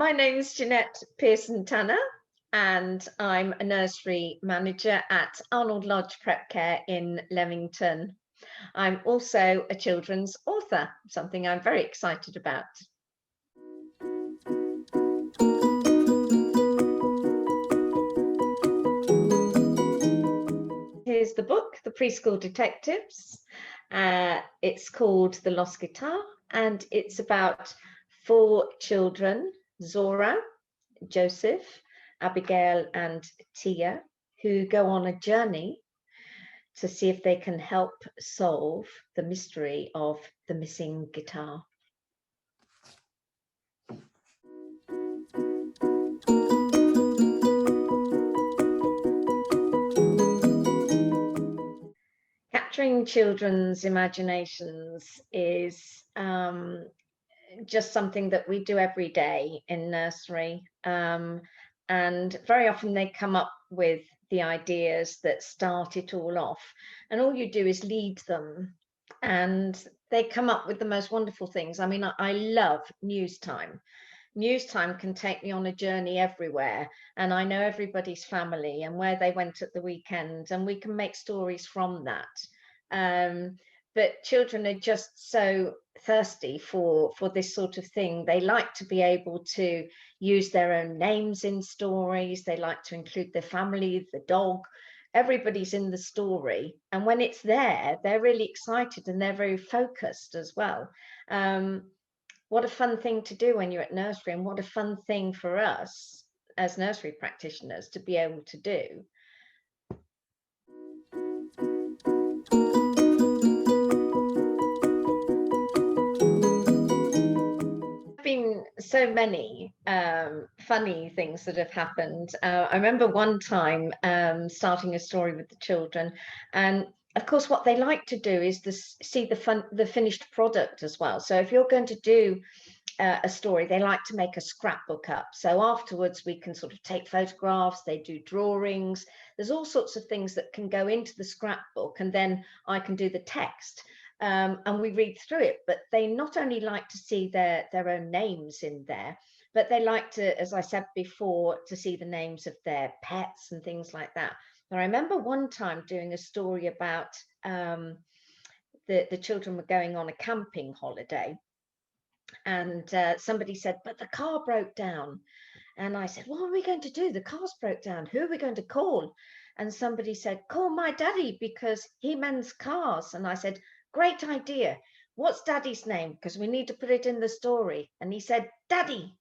My name's Jeanette Pearson-Tanner, and I'm a nursery manager at Arnold Lodge Prepcare in Leamington. I'm also a children's author, something I'm very excited about. Here's the book, The Preschool Detectives. It's called The Lost Guitar, and it's about 4 children, Zora, Joseph, Abigail, and Tia, who go on a journey to see if they can help solve the mystery of the missing guitar. Capturing children's imaginations is just something that we do every day in nursery. And very often they come up with the ideas that start it all off. And all you do is lead them. And they come up with the most wonderful things. I mean, I love news time. News time can take me on a journey everywhere, and I know everybody's family and where they went at the weekend, and we can make stories from that. But children are just so thirsty for this sort of thing. They like to be able to use their own names in stories. They like to include their family, the dog. Everybody's in the story, and when it's there, they're really excited and they're very focused as well. What a fun thing to do when you're at nursery, and what a fun thing for us as nursery practitioners to be able to do. Been so many funny things that have happened. I remember one time starting a story with the children, and of course what they like to do is see the finished product as well. So if you're going to do a story, they like to make a scrapbook up, so afterwards we can sort of take photographs. They do drawings. There's all sorts of things that can go into the scrapbook, and then I can do the text. And we read through it, but they not only like to see their own names in there, but they like to, as I said before, to see the names of their pets and things like that. And I remember one time doing a story about the children were going on a camping holiday, and somebody said, but the car broke down. And I said, what are we going to do? The car's broke down. Who are we going to call? And somebody said, call my daddy because he mends cars. And I said, great idea. What's daddy's name? Because we need to put it in the story. And he said, Daddy.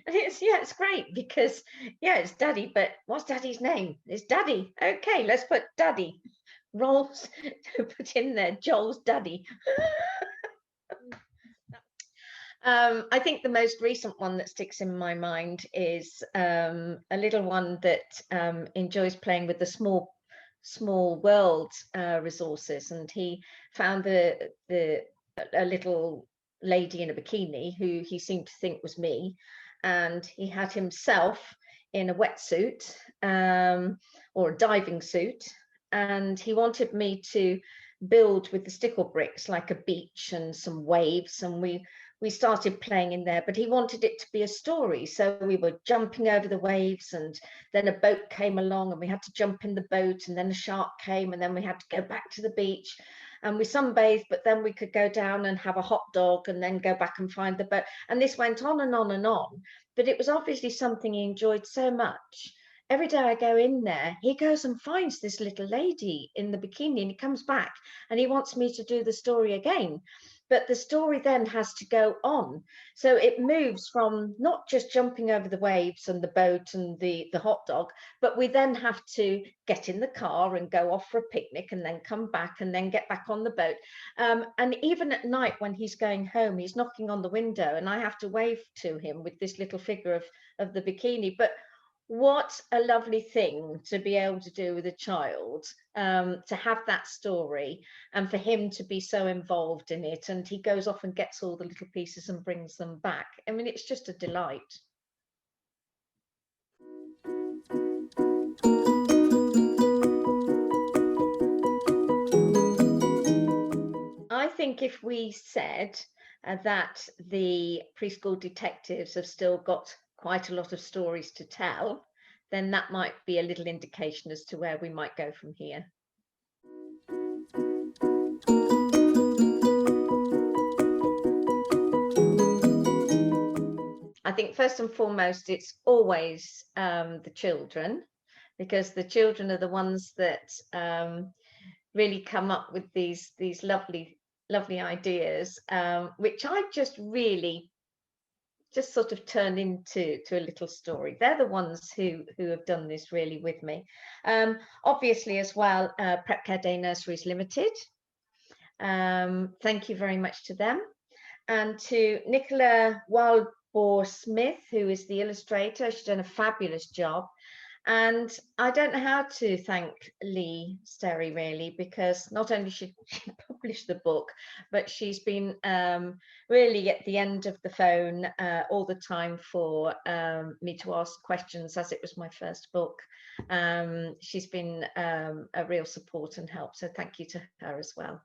It's great because it's daddy, but what's daddy's name? It's Daddy. Okay, let's put Daddy. Rolls to put in there, Joel's daddy. I think the most recent one that sticks in my mind is a little one that enjoys playing with the small world resources, and he found a little lady in a bikini who he seemed to think was me, and he had himself in a wetsuit or a diving suit, and he wanted me to build with the stickle bricks like a beach and some waves, and we started playing in there, but he wanted it to be a story. So we were jumping over the waves, and then a boat came along and we had to jump in the boat, and then a shark came, and then we had to go back to the beach, and we sunbathed, but then we could go down and have a hot dog and then go back and find the boat. And this went on and on and on, but it was obviously something he enjoyed so much. Every day I go in there, he goes and finds this little lady in the bikini, and he comes back and he wants me to do the story again. But the story then has to go on. So it moves from not just jumping over the waves and the boat and the hot dog, but we then have to get in the car and go off for a picnic and then come back and then get back on the boat. And even at night when he's going home, he's knocking on the window and I have to wave to him with this little figure of the bikini. But what a lovely thing to be able to do with a child, to have that story and for him to be so involved in it. And he goes off and gets all the little pieces and brings them back. I mean, it's just a delight. I think if we said that the preschool detectives have still got quite a lot of stories to tell, then that might be a little indication as to where we might go from here. I think first and foremost, it's always the children, because the children are the ones that really come up with these lovely ideas, which I just really just sort of turned into a little story. They're the ones who have done this really with me. Obviously, as well, Prepcare Day Nurseries Limited. Thank you very much to them, and to Nicola Wildboar Smith, who is the illustrator. She's done a fabulous job. And I don't know how to thank Lee Sterry, really, because not only she published the book, but she's been really at the end of the phone all the time for me to ask questions, as it was my first book. She's been a real support and help, so thank you to her as well.